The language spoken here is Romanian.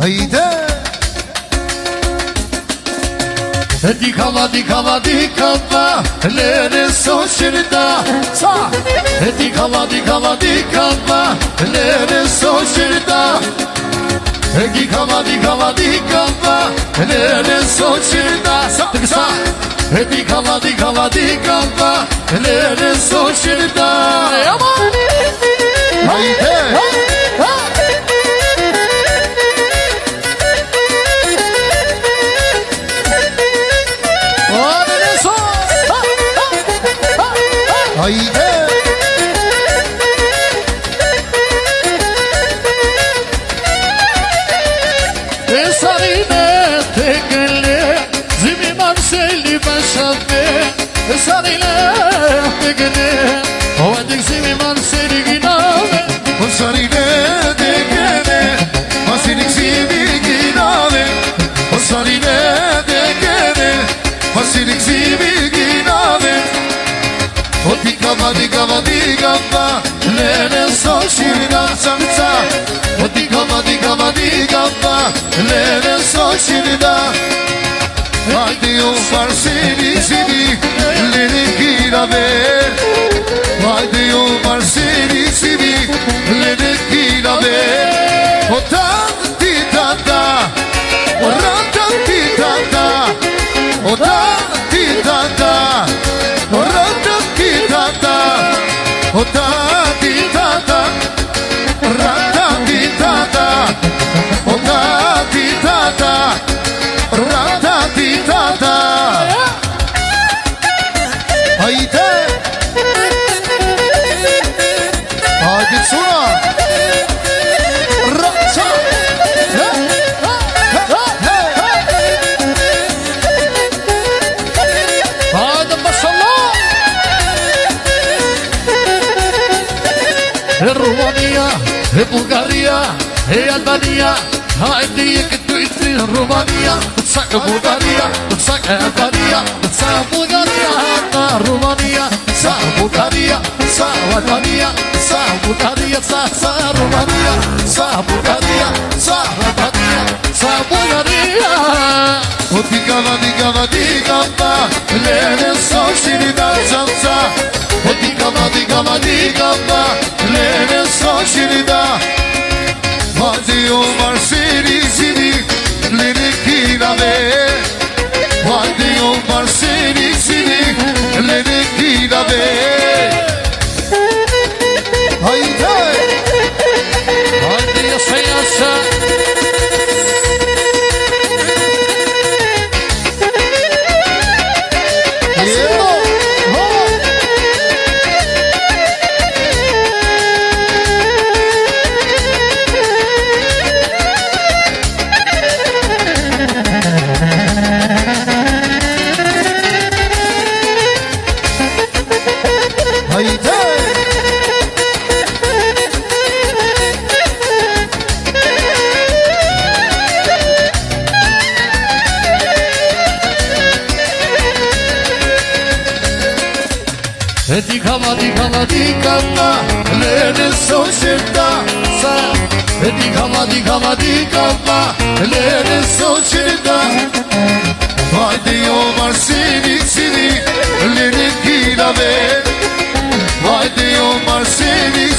Hajde Dikava, dikava, dikava Lere soqirda Sa Dikava, dikava, dikava Lere soqirda Dikava, dikava, dikava Lere soqirda Sa Dikava, dikava, dikava Lere soqirda Hajde Hajde E sarine te gëlle Zimi Marceli bashave E sarine te gëlle O adik zimi Marceli ginave O sarine te gëlle Masinik zimi ginave O sarine te gëlle Masinik zimi ginave O dikava, dikava, dikava Lene soqirda Samca O dikava, dikava, dikava Lene soqirda Hajde o Marceli zimi Lene kirave Hajde o Marceli zimi Lene kirave O tanti tata O rantanti tata O tanti tata O rantanti tata O tanti tata Rantanti tata O tanti tata Rantanti tata Hajde Hajde sura Raca Hajde mashallah Romania, Bulgaria, Albania Hajde këtu I tri Romania Sak Bulgaria, sak Albania Sak Bulgaria, Romania Sak Bulgaria, sak Albania Sak Bulgaria, sak Romania Sak Bulgaria, sak Albania Sak Bulgaria O dikava, dikava, dikava Lene soqirda Samca O dikava, dikava, dikava Lene soqirda Hajde o Marceli zimi Lene kirave Hajde o Marceli zimi Lene kirave Hajde Hajde yasa yasa Dikava, dikava, dikava Lene soqirda Dikava, dikava, dikava Lene soqirda Hajde o Marceli zimi Lene kirave Hajde o Marceli